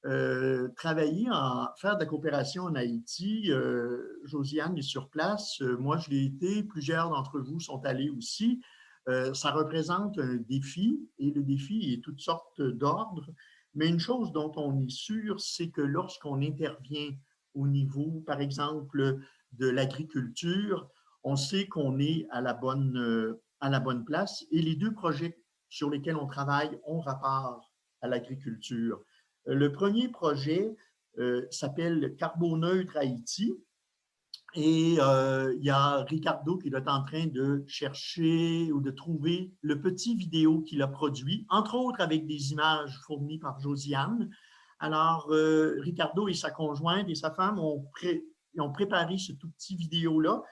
faire de la coopération en Haïti. Josiane est sur place. Moi, je l'ai été. Plusieurs d'entre vous sont allés aussi. Ça représente un défi et le défi est toutes sortes d'ordres. Mais une chose dont on est sûr, c'est que lorsqu'on intervient au niveau, par exemple, de l'agriculture, on sait qu'on est à la bonne place et les deux projets sur lesquels on travaille ont rapport à l'agriculture. Le premier projet s'appelle Carboneutre Haïti. Et il y a Ricardo qui est en train de chercher ou de trouver le petit vidéo qu'il a produit, entre autres avec des images fournies par Josiane. Alors, Ricardo et sa conjointe et sa femme ont préparé ce tout petit vidéo-là.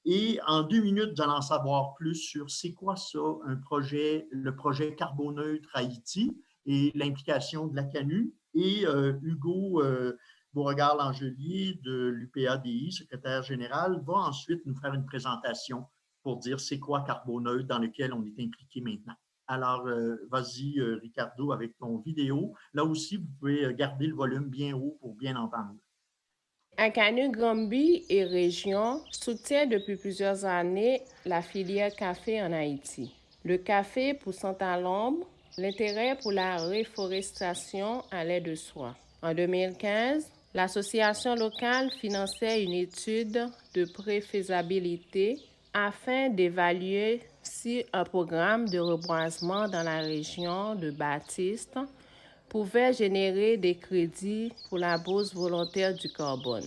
Et en 2 minutes, vous allez en savoir plus sur c'est quoi ça, le projet Carboneutre Haïti et l'implication de la CANU. Et Hugo Beauregard-Langelier de l'UPADI, secrétaire général, va ensuite nous faire une présentation pour dire c'est quoi Carboneutre dans lequel on est impliqué maintenant. Alors, vas-y, Ricardo, avec ton vidéo. Là aussi, vous pouvez garder le volume bien haut pour bien entendre. Acanu Granby et Région soutient depuis plusieurs années la filière café en Haïti. Le café poussant à l'ombre, l'intérêt pour la réforestation allait de soi. En 2015, l'association locale finançait une étude de préfaisabilité afin d'évaluer si un programme de reboisement dans la région de Baptiste pouvait générer des crédits pour la bourse volontaire du carbone.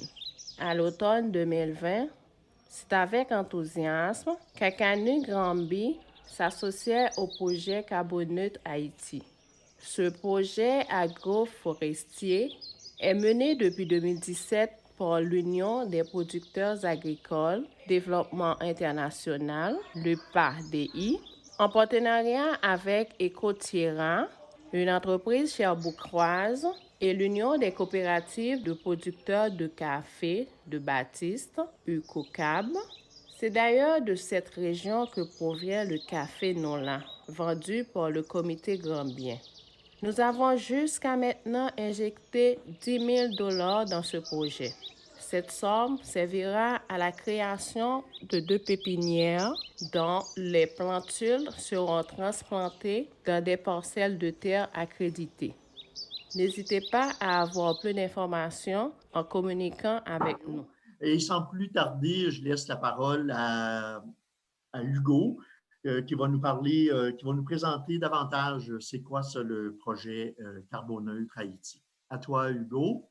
À l'automne 2020, c'est avec enthousiasme qu'Acanu Granby s'associait au projet Carboneutre Haïti. Ce projet agroforestier est mené depuis 2017 par l'Union des producteurs agricoles, Développement international, le PADI, en partenariat avec Ecoterra, une entreprise cherbourgoise, et l'Union des coopératives de producteurs de café de Baptiste, UCOCAB. C'est d'ailleurs de cette région que provient le café Nola, vendu par le comité grambien. Nous avons jusqu'à maintenant injecté 10 000 $ dans ce projet. Cette somme servira à la création de 2 pépinières dont les plantules seront transplantées dans des parcelles de terre accréditées. N'hésitez pas à avoir plus d'informations en communiquant avec nous. Et sans plus tarder, je laisse la parole à Hugo qui va nous parler, qui va nous présenter davantage c'est quoi ça le projet Carboneutre Haïti. À toi, Hugo.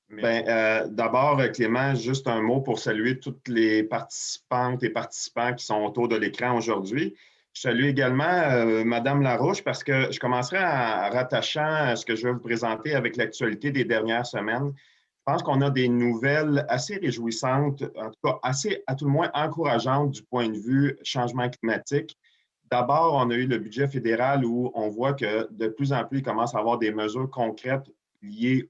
Bien, d'abord, Clément, juste un mot pour saluer toutes les participantes et participants qui sont autour de l'écran aujourd'hui. Je salue également Madame Larouche parce que je commencerai en rattachant ce que je vais vous présenter avec l'actualité des dernières semaines. Je pense qu'on a des nouvelles assez réjouissantes, en tout cas assez, à tout le moins, encourageantes du point de vue changement climatique. D'abord, on a eu le budget fédéral où on voit que de plus en plus, il commence à avoir des mesures concrètes liées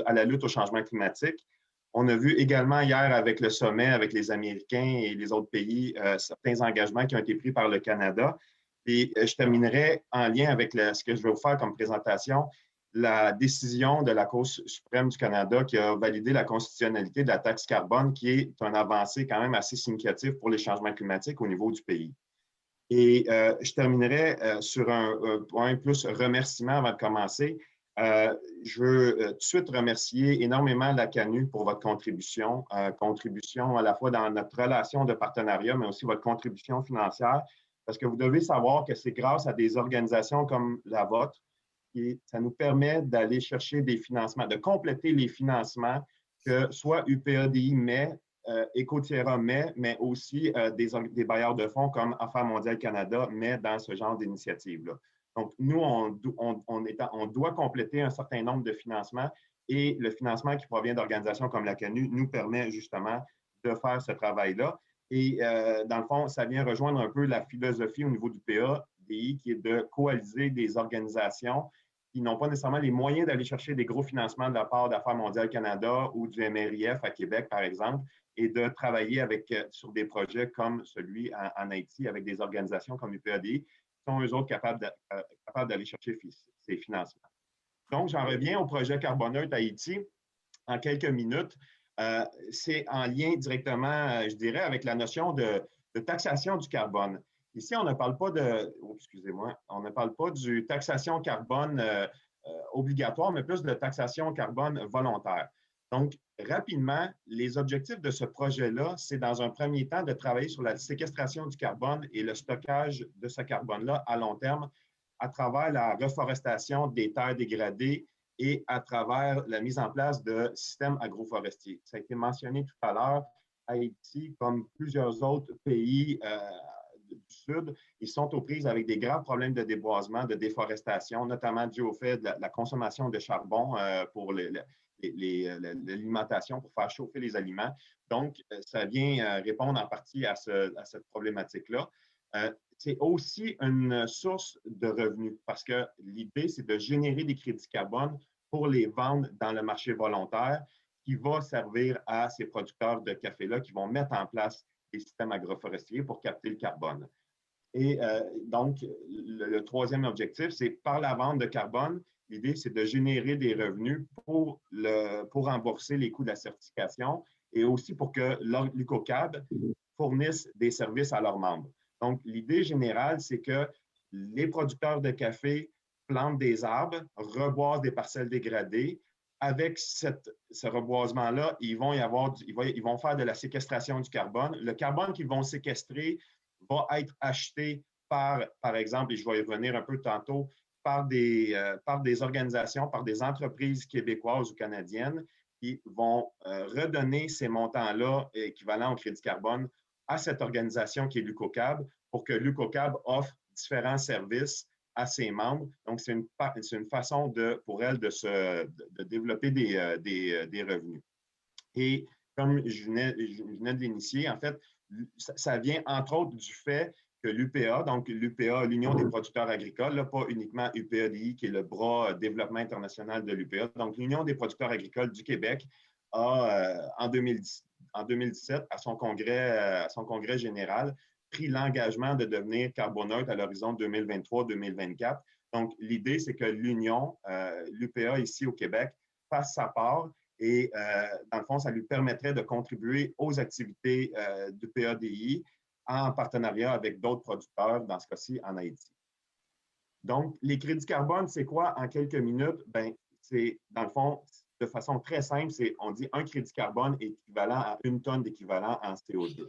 à la lutte au changement climatique. On a vu également hier avec le sommet avec les Américains et les autres pays certains engagements qui ont été pris par le Canada. Et je terminerai en lien avec ce que je vais vous faire comme présentation, la décision de la Cour suprême du Canada qui a validé la constitutionnalité de la taxe carbone, qui est une avancée quand même assez significative pour les changements climatiques au niveau du pays. Et je terminerai sur un point plus remerciement avant de commencer. Je veux tout de suite remercier énormément la CANU pour votre contribution, contribution à la fois dans notre relation de partenariat, mais aussi votre contribution financière, parce que vous devez savoir que c'est grâce à des organisations comme la vôtre et ça nous permet d'aller chercher des financements, de compléter les financements que soit UPADI met, Ecoterra met, mais aussi des bailleurs de fonds comme Affaires mondiales Canada met dans ce genre d'initiative-là. Donc, nous, on doit compléter un certain nombre de financements et le financement qui provient d'organisations comme la CANU nous permet justement de faire ce travail-là. Et dans le fond, ça vient rejoindre un peu la philosophie au niveau du PADI qui est de coaliser des organisations qui n'ont pas nécessairement les moyens d'aller chercher des gros financements de la part d'Affaires mondiales Canada ou du MRIF à Québec, par exemple, et de travailler sur des projets comme celui en Haïti avec des organisations comme UPADI qui sont eux autres capables d'aller chercher ces financements. Donc, j'en reviens au projet Carboneutre Haïti en quelques minutes. C'est en lien directement, je dirais, avec la notion de taxation du carbone. Ici, on ne parle pas excusez-moi, on ne parle pas du taxation carbone obligatoire, mais plus de taxation carbone volontaire. Donc, rapidement, les objectifs de ce projet-là, c'est dans un premier temps de travailler sur la séquestration du carbone et le stockage de ce carbone-là à long terme à travers la reforestation des terres dégradées et à travers la mise en place de systèmes agroforestiers. Ça a été mentionné tout à l'heure, Haïti, comme plusieurs autres pays du Sud, ils sont aux prises avec des graves problèmes de déboisement, de déforestation, notamment dû au fait de la consommation de charbon pour l'alimentation, pour faire chauffer les aliments. Donc, ça vient répondre en partie à cette problématique-là. C'est aussi une source de revenus parce que l'idée, c'est de générer des crédits carbone pour les vendre dans le marché volontaire qui va servir à ces producteurs de café-là qui vont mettre en place des systèmes agroforestiers pour capter le carbone. Et donc, le troisième objectif, c'est par la vente de carbone, l'idée, c'est de générer des revenus pour rembourser les coûts de la certification et aussi pour que l'UCOCAB fournisse des services à leurs membres. Donc, l'idée générale, c'est que les producteurs de café plantent des arbres, reboisent des parcelles dégradées. Avec ce reboisement-là, ils vont faire de la séquestration du carbone. Le carbone qu'ils vont séquestrer va être acheté par exemple, et je vais y revenir un peu tantôt, par des organisations, par des entreprises québécoises ou canadiennes qui vont redonner ces montants-là équivalents au crédit carbone à cette organisation qui est l'UCOCAB pour que l'UCOCAB offre différents services à ses membres. Donc, c'est une façon pour elle de développer des revenus. Et comme je venais de l'initier, en fait, ça vient entre autres du fait que l'UPA, donc l'UPA, l'Union des producteurs agricoles, là, pas uniquement UPADI, qui est le bras développement international de l'UPA, donc l'Union des producteurs agricoles du Québec a, en 2017, à son congrès général, pris l'engagement de devenir carboneutre à l'horizon 2023-2024. Donc, l'idée, c'est que l'Union, l'UPA ici au Québec, fasse sa part et, dans le fond, ça lui permettrait de contribuer aux activités du PADI en partenariat avec d'autres producteurs, dans ce cas-ci en Haïti. Donc, les crédits carbone, c'est quoi en quelques minutes? Bien, c'est, dans le fond, de façon très simple, on dit un crédit carbone est équivalent à 1 tonne d'équivalent en CO2.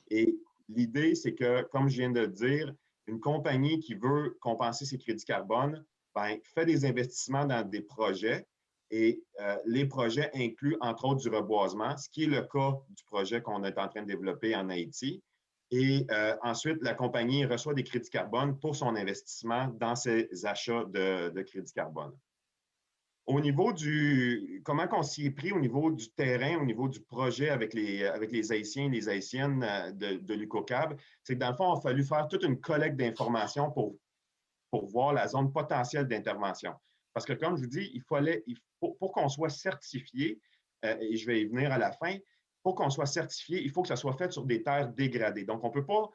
Et l'idée, c'est que, comme je viens de le dire, une compagnie qui veut compenser ses crédits carbone, bien, fait des investissements dans des projets et les projets incluent, entre autres, du reboisement, ce qui est le cas du projet qu'on est en train de développer en Haïti. Et ensuite, la compagnie reçoit des crédits carbone pour son investissement dans ses achats de crédits carbone. Au niveau comment on s'y est pris au niveau du terrain, au niveau du projet avec les Haïtiens et les Haïtiennes de l'UCOCAB, c'est que dans le fond, il a fallu faire toute une collecte d'informations pour voir la zone potentielle d'intervention. Parce que, comme je vous dis, pour qu'on soit certifié, et je vais y venir à la fin, pour qu'on soit certifié, il faut que ça soit fait sur des terres dégradées. Donc, on ne peut pas,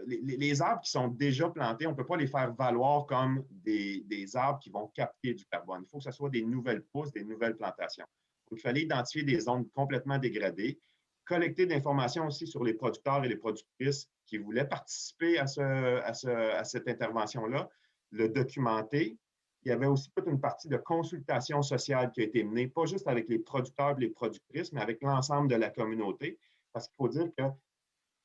les arbres qui sont déjà plantés, on ne peut pas les faire valoir comme des arbres qui vont capter du carbone. Il faut que ce soit des nouvelles pousses, des nouvelles plantations. Donc, il fallait identifier des zones complètement dégradées, collecter de l'information aussi sur les producteurs et les productrices qui voulaient participer à cette intervention-là, le documenter. Il y avait aussi toute une partie de consultation sociale qui a été menée, pas juste avec les producteurs et les productrices, mais avec l'ensemble de la communauté. Parce qu'il faut dire que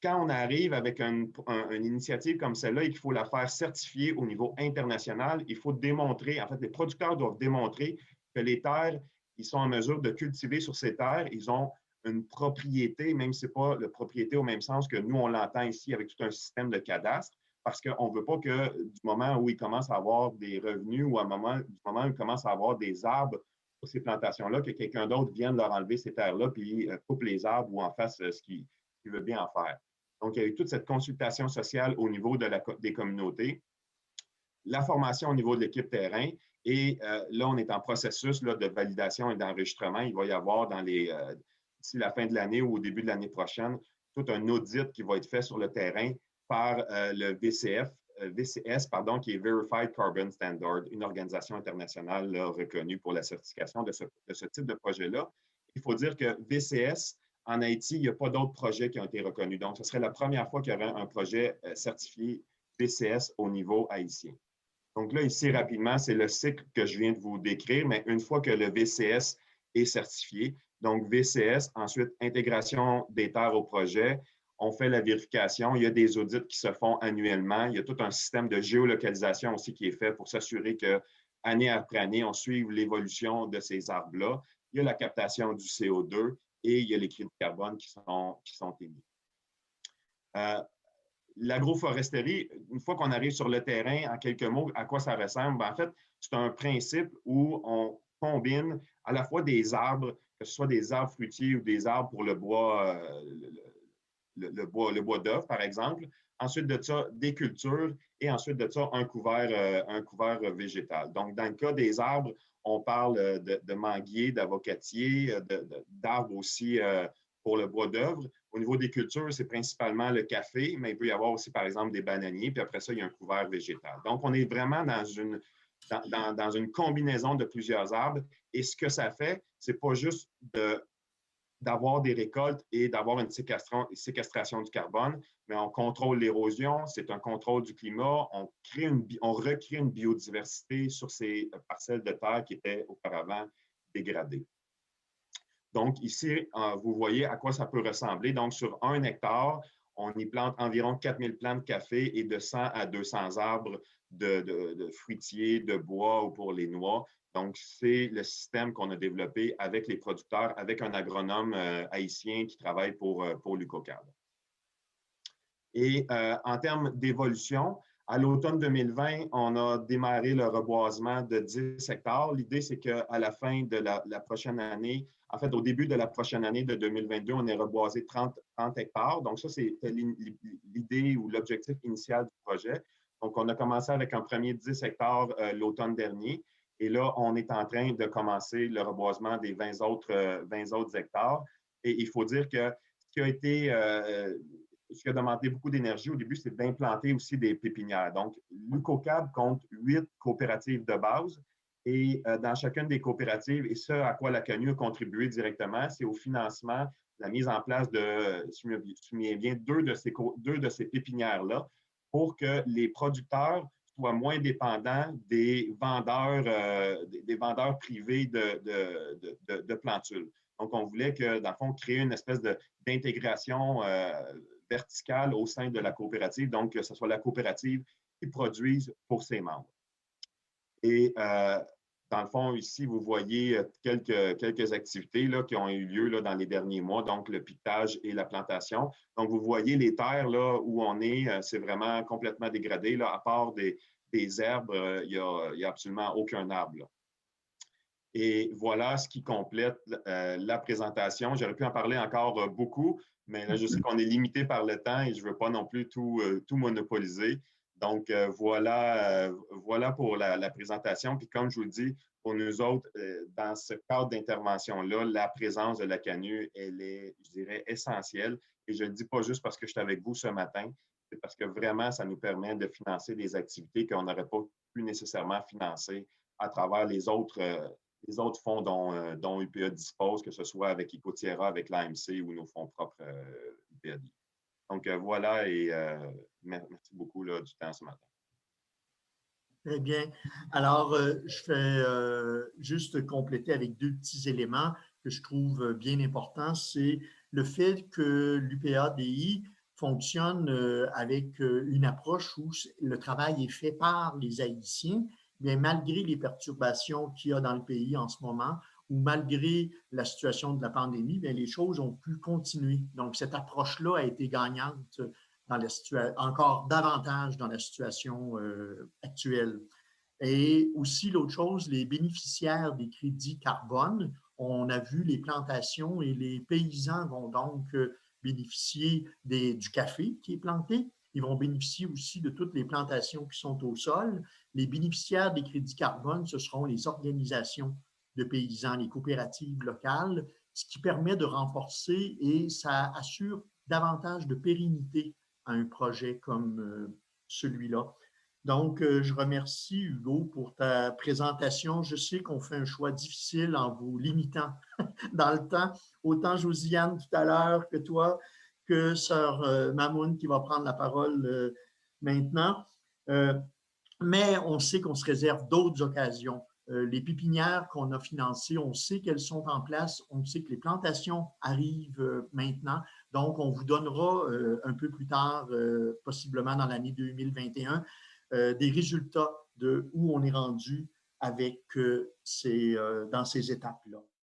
quand on arrive avec une initiative comme celle-là et qu'il faut la faire certifier au niveau international, il faut démontrer, en fait, les producteurs doivent démontrer que les terres, ils sont en mesure de cultiver sur ces terres, ils ont une propriété, même si ce n'est pas la propriété au même sens que nous, on l'entend ici avec tout un système de cadastre, parce qu'on ne veut pas que du moment où ils commencent à avoir des revenus ou du moment où ils commencent à avoir des arbres sur ces plantations-là, que quelqu'un d'autre vienne leur enlever ces terres-là puis coupe les arbres ou en fasse ce qu'il veut bien en faire. Donc, il y a eu toute cette consultation sociale au niveau des communautés, la formation au niveau de l'équipe terrain et là, on est en processus là, de validation et d'enregistrement. Il va y avoir d'ici la fin de l'année ou au début de l'année prochaine, tout un audit qui va être fait sur le terrain par le VCF, VCS, pardon, qui est Verified Carbon Standard, une organisation internationale là, reconnue pour la certification de ce type de projet-là. Il faut dire que VCS, en Haïti, il n'y a pas d'autres projets qui ont été reconnus. Donc, ce serait la première fois qu'il y aurait un projet certifié VCS au niveau haïtien. Donc là, ici, rapidement, c'est le cycle que je viens de vous décrire, mais une fois que le VCS est certifié, donc VCS, ensuite intégration des terres au projet, on fait la vérification, il y a des audits qui se font annuellement, il y a tout un système de géolocalisation aussi qui est fait pour s'assurer que année après année, on suive l'évolution de ces arbres-là. Il y a la captation du CO2 et il y a les crédits de carbone qui sont émis. L'agroforesterie, une fois qu'on arrive sur le terrain, en quelques mots, à quoi ça ressemble? En fait, c'est un principe où on combine à la fois des arbres, que ce soit des arbres fruitiers ou des arbres pour le bois, le bois d'œuf, par exemple. Ensuite de ça, des cultures et ensuite de ça, un couvert végétal. Donc, dans le cas des arbres, on parle de manguiers, d'avocatiers, d'arbres aussi pour le bois d'œuvre. Au niveau des cultures, c'est principalement le café, mais il peut y avoir aussi, par exemple, des bananiers, puis après ça, il y a un couvert végétal. Donc, on est vraiment dans une combinaison de plusieurs arbres. Et ce que ça fait, c'est pas juste d'avoir des récoltes et d'avoir une séquestration du carbone, mais on contrôle l'érosion, c'est un contrôle du climat, on recrée une biodiversité sur ces parcelles de terre qui étaient auparavant dégradées. Donc, ici, vous voyez à quoi ça peut ressembler. Donc, sur 1 hectare, on y plante environ 4000 plants de café et de 100 à 200 arbres de fruitiers, de bois ou pour les noix. Donc, c'est le système qu'on a développé avec les producteurs, avec un agronome haïtien qui travaille pour l'UCOCAD. Et en termes d'évolution, à l'automne 2020, on a démarré le reboisement de 10 hectares. L'idée, c'est qu'à la fin de la prochaine année, en fait, au début de la prochaine année de 2022, on ait reboisé 30 hectares. Donc, ça, c'était l'idée ou l'objectif initial du projet. Donc, on a commencé avec un premier 10 hectares l'automne dernier. Et là, on est en train de commencer le reboisement des 20 autres hectares. Et il faut dire que ce qui a été ce qui a demandé beaucoup d'énergie au début, c'est d'implanter aussi des pépinières. Donc, l'UCOCAB compte 8 coopératives de base et dans chacune des coopératives, et ce à quoi la CANU a contribué directement, c'est au financement, la mise en place de, si je me souviens bien, deux de ces pépinières-là pour que les producteurs soient moins dépendants des vendeurs privés de plantules. Donc, on voulait que, dans le fond, créer une espèce d'intégration verticale au sein de la coopérative, donc que ce soit la coopérative qui produise pour ses membres. Et dans le fond, ici, vous voyez quelques activités là, qui ont eu lieu là, dans les derniers mois, donc le piquetage et la plantation. Donc, vous voyez les terres là, où on est, c'est vraiment complètement dégradé. Là, à part des herbes, il n'y a absolument aucun arbre. Là. Et voilà ce qui complète la présentation. J'aurais pu en parler encore beaucoup, mais là, je sais qu'on est limité par le temps et je ne veux pas non plus tout monopoliser. Donc, voilà pour la présentation. Puis, comme je vous le dis, pour nous autres, dans ce cadre d'intervention-là, la présence de la CANU, elle est, je dirais, essentielle. Et je ne le dis pas juste parce que je suis avec vous ce matin, c'est parce que vraiment, ça nous permet de financer des activités qu'on n'aurait pas pu nécessairement financer à travers les autres fonds dont UPA dispose, que ce soit avec Ecoterra, avec l'AMC ou nos fonds propres UPAD. Donc, voilà et merci beaucoup là, du temps ce matin. Très bien. Alors, je fais juste compléter avec deux petits éléments que je trouve bien importants. C'est le fait que l'UPADI fonctionne avec une approche où le travail est fait par les Haïtiens, mais malgré les perturbations qu'il y a dans le pays en ce moment, ou malgré la situation de la pandémie, bien, les choses ont pu continuer. Donc, cette approche-là a été gagnante encore davantage dans la situation actuelle. Et aussi, l'autre chose, les bénéficiaires des crédits carbone, on a vu les plantations et les paysans vont donc bénéficier du café qui est planté. Ils vont bénéficier aussi de toutes les plantations qui sont au sol. Les bénéficiaires des crédits carbone, ce seront les organisations de paysans, les coopératives locales, ce qui permet de renforcer et ça assure davantage de pérennité à un projet comme celui-là. Donc, je remercie Hugo pour ta présentation. Je sais qu'on fait un choix difficile en vous limitant dans le temps. Autant Josiane tout à l'heure que toi, que sœur Mamoun qui va prendre la parole maintenant. Mais on sait qu'on se réserve d'autres occasions. Les pépinières qu'on a financées, on sait qu'elles sont en place, on sait que les plantations arrivent maintenant. Donc, on vous donnera un peu plus tard, possiblement dans l'année 2021, des résultats de où on est rendu avec dans ces étapes-là.